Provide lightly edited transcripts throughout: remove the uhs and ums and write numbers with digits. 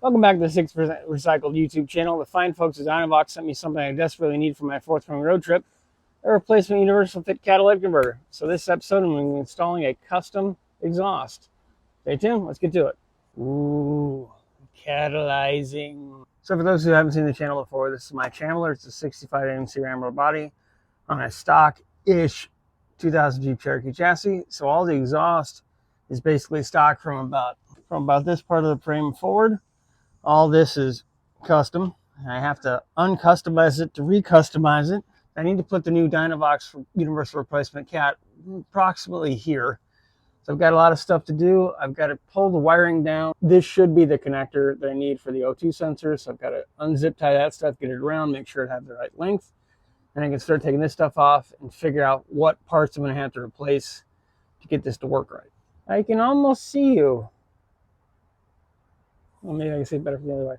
Welcome back to the 6% Recycled YouTube channel. The fine folks at Dynovox sent me something I desperately need for my forthcoming road trip, a replacement universal fit catalytic converter. So this episode I'm going to be installing a custom exhaust. Stay tuned, let's get to it. Ooh, catalyzing. So for those who haven't seen the channel before, this is my Chandler. It's a 65 AMC rammer body on a stock-ish 2000 Jeep Cherokee chassis. So all the exhaust is basically stock from about this part of the frame forward. All this is custom. I have to uncustomize it to recustomize it. I need to put the new Dynovox universal replacement cat approximately here. So I've got a lot of stuff to do. I've got to pull the wiring down. This should be the connector that I need for the O2 sensor. So I've got to unzip tie that stuff, get it around, make sure it has the right length. And I can start taking this stuff off and figure out what parts I'm going to have to replace to get this to work right. I can almost see you. Well, maybe I can see it better from the other way.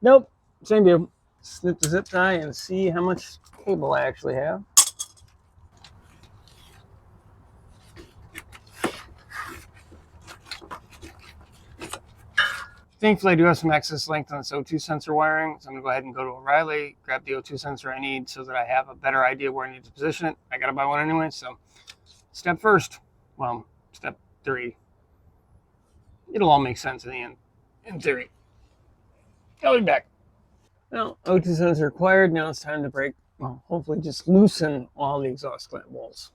Nope, same view. Snip the zip tie and see how much cable I actually have. Thankfully, I do have some excess length on this O2 sensor wiring, so I'm going to go ahead and go to O'Reilly, grab the O2 sensor I need so that I have a better idea where I need to position it. I got to buy one anyway, so step first. Well, step 3. It'll all make sense in the end, in theory. I'll be back. Well, O2 sensor acquired. Now it's time to break, well, hopefully just loosen all the exhaust clamp bolts.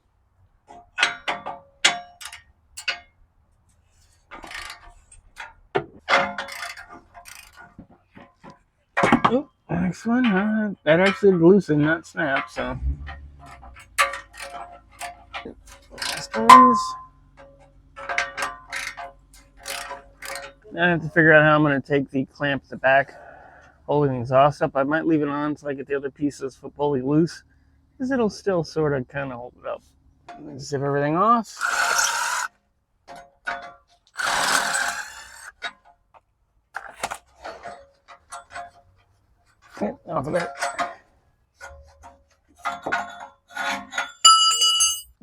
Oh, next one, that actually loosened, not snap, so. Last ones. Now I have to figure out how I'm going to take the clamp at the back, holding the exhaust up. I might leave it on until I get the other pieces fully loose, because it'll still sort of kind of hold it up. Zip everything off. Okay, off of there.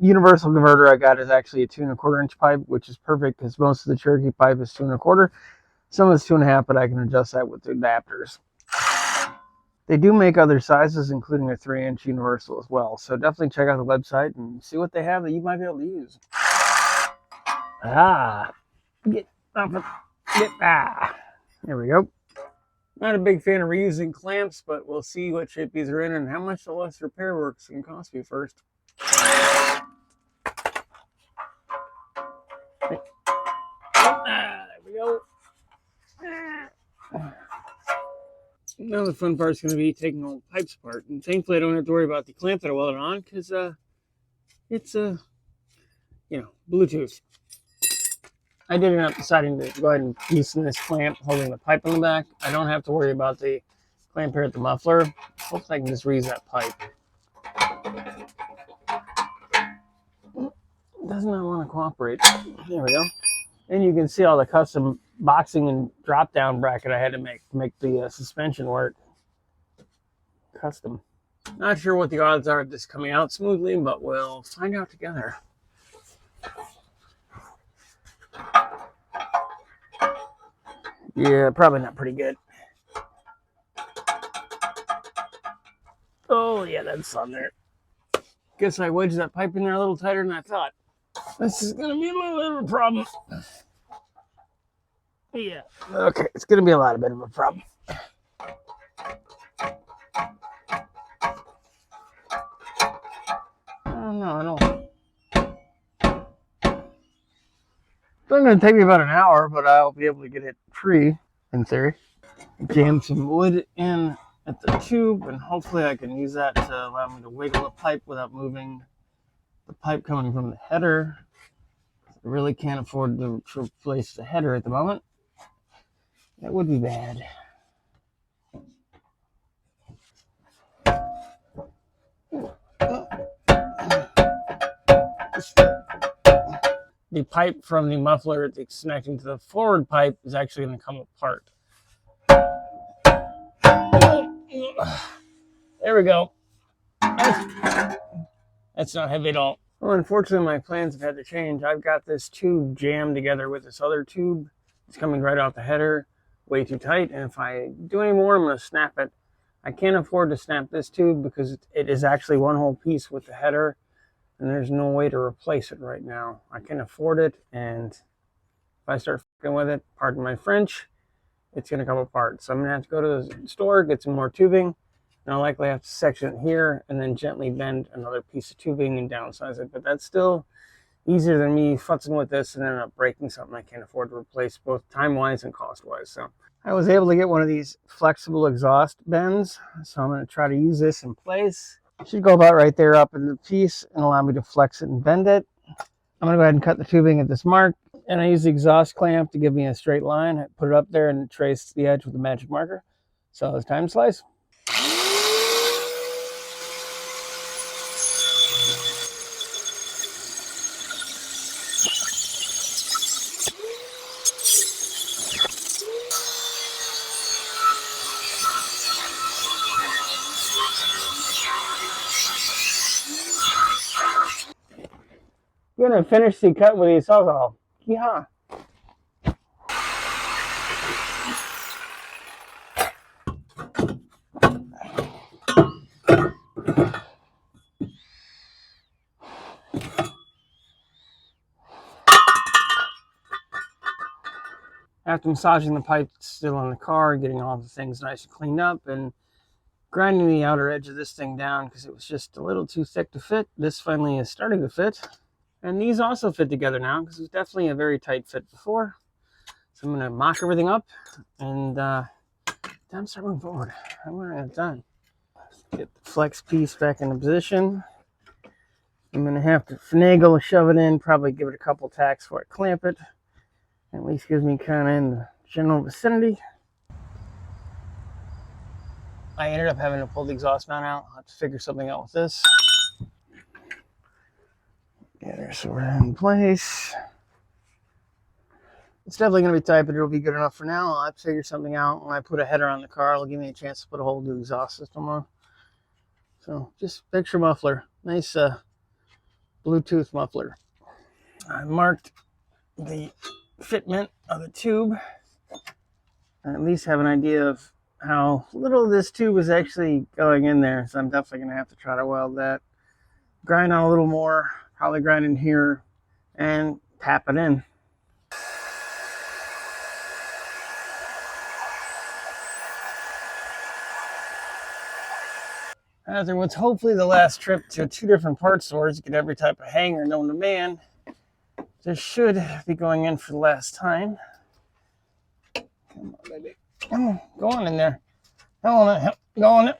Universal converter I got is actually a 2 1/4 inch pipe, which is perfect because most of the Cherokee pipe is 2 1/4. Some is 2 1/2, but I can adjust that with the adapters. They do make other sizes, including a 3-inch universal as well. So definitely check out the website and see what they have that you might be able to use. Get off of it. There we go. Not a big fan of reusing clamps, but we'll see what shape these are in and how much the less repair work's can cost me first. There we go. Now the fun part's going to be taking all the pipes apart. And thankfully I don't have to worry about the clamp that I welded on because it's Bluetooth. I did end up deciding to go ahead and loosen this clamp holding the pipe on the back. I don't have to worry about the clamp here at the muffler. Hopefully I can just reuse that pipe. It does not want to cooperate. There we go. And you can see all the custom boxing and drop down bracket I had to make the suspension work. Custom. Not sure what the odds are of this coming out smoothly, but we'll find out together. Yeah, probably not pretty good. Oh yeah, that's on there. Guess I wedged that pipe in there a little tighter than I thought. This is gonna be a little bit of a problem. Yeah, okay, it's gonna be a lot of bit of a problem. Oh no, I don't. It's only gonna take me about an hour, but I'll be able to get it free, in theory. Jam some wood in at the tube, and hopefully I can use that to allow me to wiggle the pipe without moving the pipe coming from the header. I really can't afford to replace the header at the moment. That would be bad. The pipe from the muffler that's connecting to the forward pipe is actually going to come apart. There we go. That's not heavy at all. Well, unfortunately, my plans have had to change. I've got this tube jammed together with this other tube. It's coming right off the header way too tight, and if I do any more, I'm going to snap it. I can't afford to snap this tube because it is actually one whole piece with the header, and there's no way to replace it right now. I can afford it, and if I start fucking with it, pardon my French, it's going to come apart. So I'm going to have to go to the store, get some more tubing, and I'll likely have to section it here and then gently bend another piece of tubing and downsize it. But that's still easier than me futzing with this and then up breaking something I can't afford to replace, both time-wise and cost-wise. So I was able to get one of these flexible exhaust bends, so I'm going to try to use this in place. It should go about right there up in the piece and allow me to flex it and bend it. I'm going to go ahead and cut the tubing at this mark, and I use the exhaust clamp to give me a straight line. I put it up there and trace the edge with a magic marker. So it's time to slice. I'm going to finish the cut with the sawzall. Yeehaw. After massaging the pipe still in the car, getting all the things nice and cleaned up, and grinding the outer edge of this thing down because it was just a little too thick to fit, this finally is starting to fit. And these also fit together now because it was definitely a very tight fit before. So I'm going to mock everything up and then start moving forward. I'm going to get it done. Get the flex piece back into position. I'm going to have to finagle, shove it in, probably give it a couple tacks before I clamp it. At least gives me kind of in the general vicinity. I ended up having to pull the exhaust mount out. I'll have to figure something out with this. Get her sort of in place. It's definitely going to be tight, but it'll be good enough for now. I'll have to figure something out. When I put a header on the car, it'll give me a chance to put a whole new exhaust system on. So just picture muffler. Nice Bluetooth muffler. I marked the fitment of the tube. I at least have an idea of how little this tube is actually going in there. So I'm definitely going to have to try to weld that. Grind on a little more. Probably grind in here and tap it in. After what's hopefully the last trip to 2 different parts stores to get every type of hanger known to man, this should be going in for the last time. Come on, baby. Come on, go on in there. Go on it. Go on it.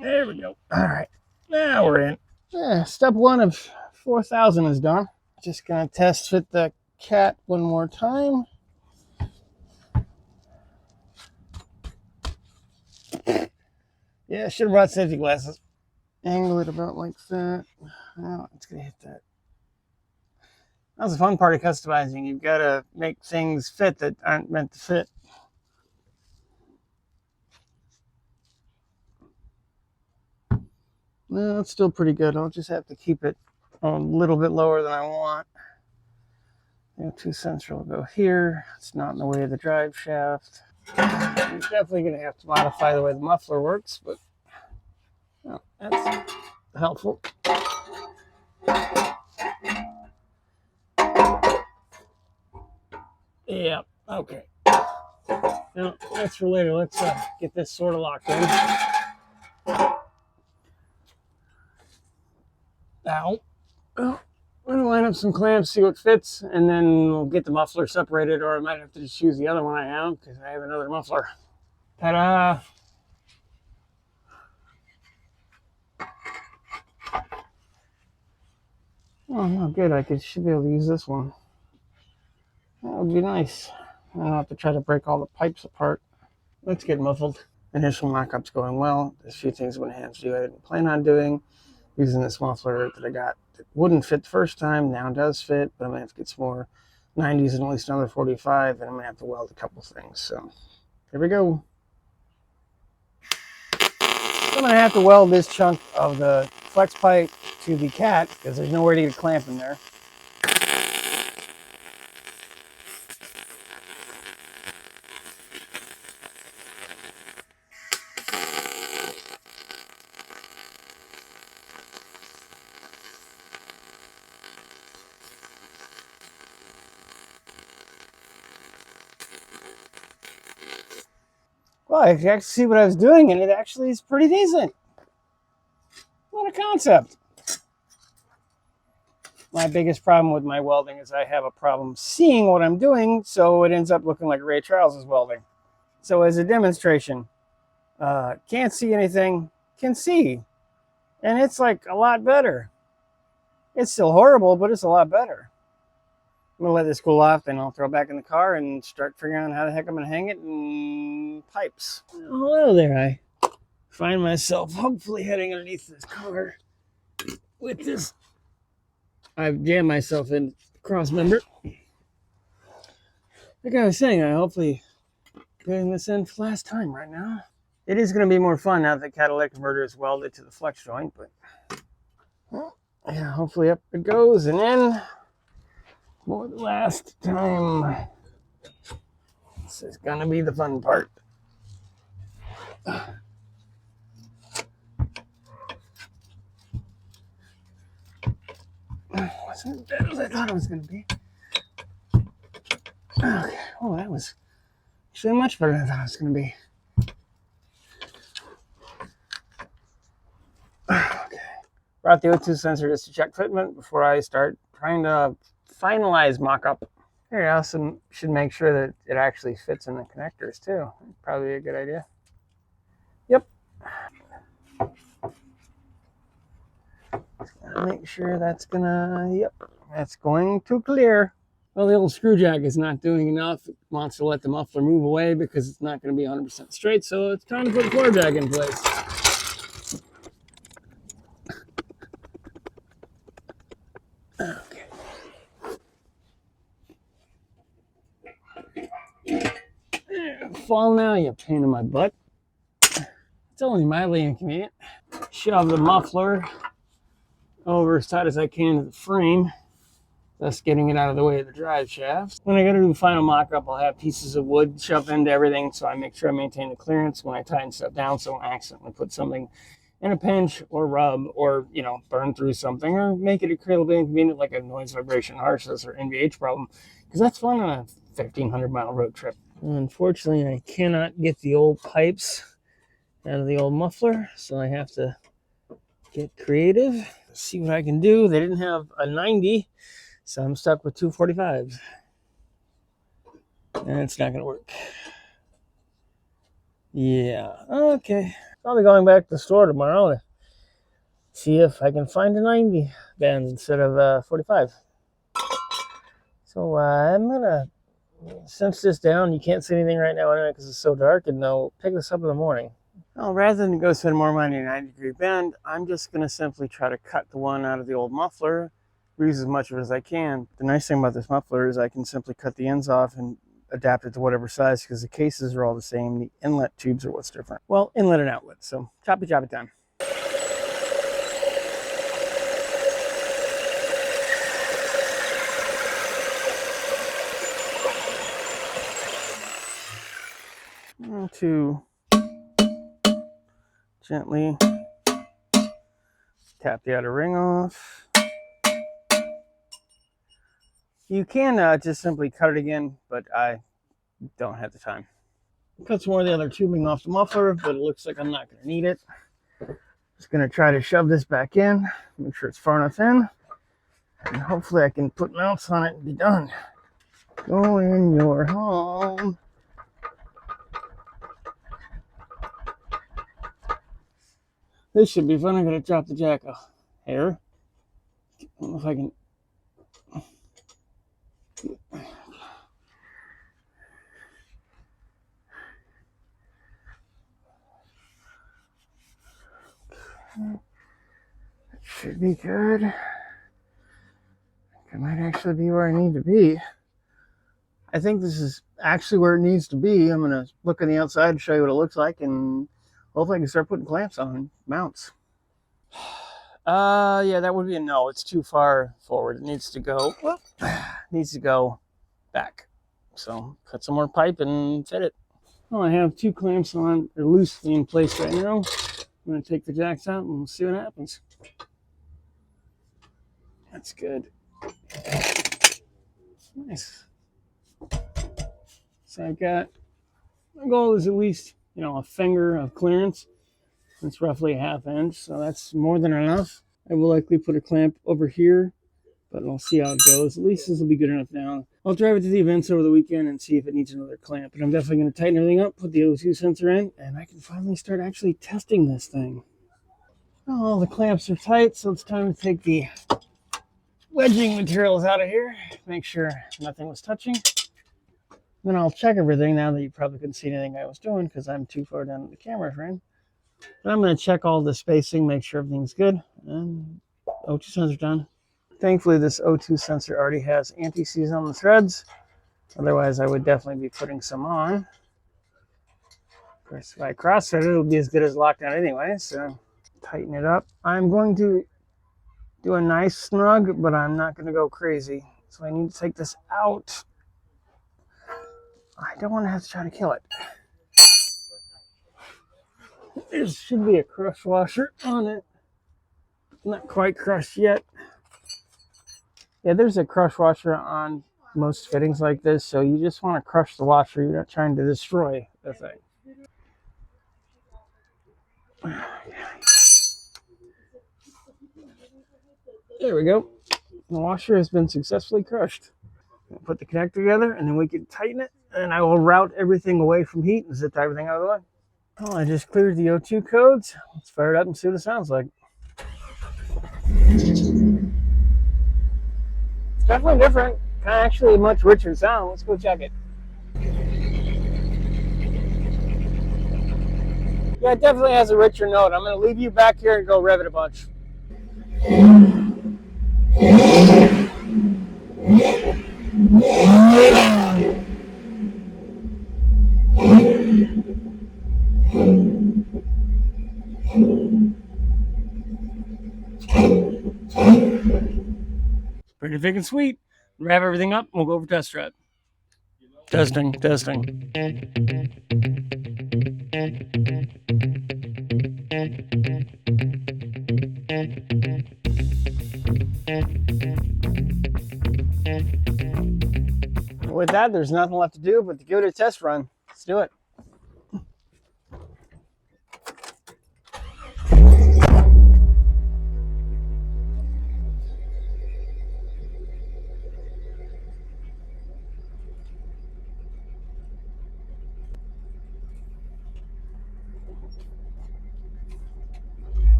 There we go. All right, now we're in. Yeah, step 1 of 4,000 is done. Just gonna test fit the cat one more time. Yeah, should have brought safety glasses. Angle it about like that. Now it's gonna hit that. That was the fun part of customizing. You've got to make things fit that aren't meant to fit. No, it's still pretty good. I'll just have to keep it a little bit lower than I want. 2 central will go here. It's not in the way of the drive shaft. I'm definitely going to have to modify the way the muffler works, but well, that's helpful. Yeah, okay. Now, that's for later. Let's get this sort of locked in. Ow. Well, I'm going to line up some clamps, see what fits, and then we'll get the muffler separated, or I might have to just use the other one I have, because I have another muffler. Ta-da! Oh, no, good. Should be able to use this one. That would be nice. I don't have to try to break all the pipes apart. Let's get muffled. Initial mock-up's going well. There's a few things I'm going to have to do I didn't plan on doing. Using this muffler that I got that wouldn't fit the first time, now does fit, but I'm going to have to get some more 90s and at least another 45, and I'm going to have to weld a couple things. So here we go. I'm going to have to weld this chunk of the flex pipe to the cat because there's nowhere to get a clamp in there. Well, I can actually see what I was doing, and it actually is pretty decent. What a concept. My biggest problem with my welding is I have a problem seeing what I'm doing, so it ends up looking like Ray Charles is welding. So as a demonstration, can't see anything, can see. And it's like a lot better. It's still horrible, but it's a lot better. I'm gonna let this cool off, then I'll throw it back in the car and start figuring out how the heck I'm gonna hang it and pipes. Hello there, I find myself hopefully heading underneath this car with this. I've jammed myself in cross member. Like I was saying, I hopefully getting this in for the last time right now. It is going to be more fun now that the catalytic converter is welded to the flex joint, but well, yeah, hopefully up it goes and in for the last time. This is going to be the fun part. Wasn't as bad as I thought it was going to be. Okay. Oh, that was actually much better than I thought it was going to be. Okay. Brought the O2 sensor just to check fitment before I start trying to finalize mock-up. Here, I also should make sure that it actually fits in the connectors too. Probably a good idea. Yep. Make sure that's gonna, yep, that's going to clear. Well, the old screw jack is not doing enough. It wants to let the muffler move away because it's not going to be 100% straight, so it's time to put the floor jack in place. Okay. Fall now, you pain in my butt. It's only mildly inconvenient. Shove the muffler over as tight as I can to the frame, thus getting it out of the way of the drive shaft. When I go to do the final mock-up, I'll have pieces of wood shoved into everything, so I make sure I maintain the clearance when I tighten stuff down, so I don't accidentally put something in a pinch or rub or, you know, burn through something or make it incredibly inconvenient like a noise vibration harshness or NVH problem, because that's fun on a 1,500-mile road trip. Unfortunately, I cannot get the old pipes out of the old muffler, so I have to get creative, see what I can do. They didn't have a 90, so I'm stuck with 245s. And it's not going to work. Yeah, okay. I'll be going back to the store tomorrow to see if I can find a 90 band instead of 45. So I'm going to cinch this down. You can't see anything right now anyway because it's so dark, and I'll pick this up in the morning. Well, rather than go spend more money on a 90-degree bend, I'm just going to simply try to cut the one out of the old muffler, reuse as much of it as I can. The nice thing about this muffler is I can simply cut the ends off and adapt it to whatever size because the cases are all the same. The inlet tubes are what's different. Well, inlet and outlet. So chop it down. To gently tap the outer ring off. You can just simply cut it again, but I don't have the time. Cut some more of the other tubing off the muffler, but it looks like I'm not going to need it. Just going to try to shove this back in, make sure it's far enough in, and hopefully I can put mounts on it and be done. Go in your home. This should be fun. I'm going to drop the jack a hair. I don't know if I can. That should be good. It might actually be where I need to be. I think this is actually where it needs to be. I'm going to look on the outside and show you what it looks like, and Hopefully I can start putting clamps on mounts. Yeah, that would be a no. It's too far forward. It needs to go, back. So cut some more pipe and fit it. Well, I have 2 clamps on, they're loosely in place right now. I'm going to take the jacks out and we'll see what happens. That's good. Nice. So I've got, my goal is at least, a finger of clearance. That's roughly a 1/2 inch, so that's more than enough. I will likely put a clamp over here, but I'll see how it goes. At least this will be good enough now. I'll drive it to the events over the weekend and see if it needs another clamp. But I'm definitely going to tighten everything up, put the O2 sensor in, and I can finally start actually testing this thing. Well, all the clamps are tight, so it's time to take the wedging materials out of here. Make sure nothing was touching. Then I'll check everything now that you probably couldn't see anything I was doing because I'm too far down the camera frame. But I'm going to check all the spacing, make sure everything's good, and O2 sensor done. Thankfully, this O2 sensor already has anti-seize on the threads. Otherwise, I would definitely be putting some on. Of course, if I cross-thread it, it'll be as good as lockdown anyway, so tighten it up. I'm going to do a nice snug, but I'm not going to go crazy. So I need to take this out. I don't want to have to try to kill it. There should be a crush washer on it. Not quite crushed yet. Yeah, there's a crush washer on most fittings like this, so you just want to crush the washer. You're not trying to destroy the thing. There we go. The washer has been successfully crushed. Put the connector together, and then we can tighten it, and I will route everything away from heat and zip everything out of the way. Well, I just cleared the O2 codes. Let's fire it up and see what it sounds like. It's definitely different. Actually a much richer sound. Let's go check it. Yeah, it definitely has a richer note. I'm going to leave you back here and go rev it a bunch. Pretty thick and sweet. Wrap everything up, we'll go over test drive. Testing. With that, there's nothing left to do but to give it a test run. Let's do it.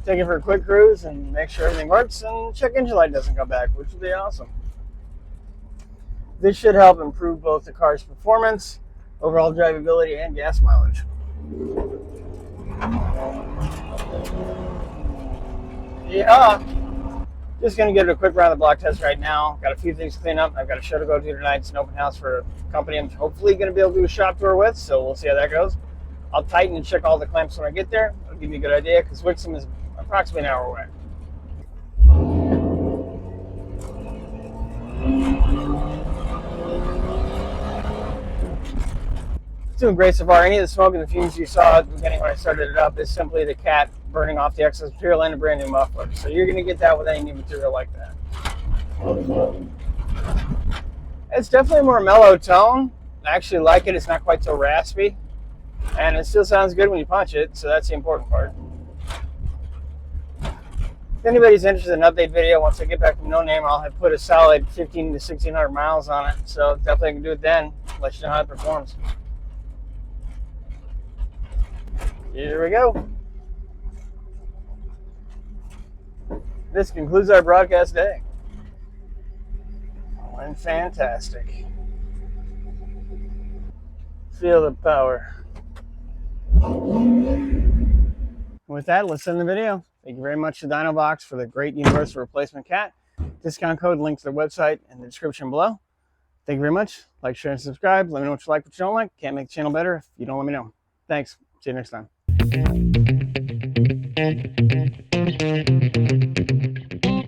Take it for a quick cruise and make sure everything works, and check engine light doesn't come back, which would be awesome. This should help improve both the car's performance, overall drivability, and gas mileage. Yeah, just going to give it a quick round of the block test right now. Got a few things to clean up. I've got a show to go to tonight. It's an open house for a company I'm hopefully going to be able to do a shop tour with, so we'll see how that goes. I'll tighten and check all the clamps when I get there. I'll give you a good idea because Wixom is approximately an hour away. It's doing great so far. Any of the smoke and the fumes you saw at the beginning when I started it up is simply the cat burning off the excess material and a brand new muffler. So you're going to get that with any new material like that. It's definitely a more mellow tone. I actually like it. It's not quite so raspy. And it still sounds good when you punch it, so that's the important part. If anybody's interested in an update video, once I get back from No Name, I'll have put a solid 15 to 1600 miles on it. So definitely I can do it then, let you know how it performs. Here we go. This concludes our broadcast day. And fantastic. Feel the power. With that, let's end the video. Thank you very much to Dynovox for the great universal replacement cat. Discount code, link to their website in the description below. Thank you very much. Like, share, and subscribe. Let me know what you like, what you don't like. Can't make the channel better if you don't let me know. Thanks. See you next time.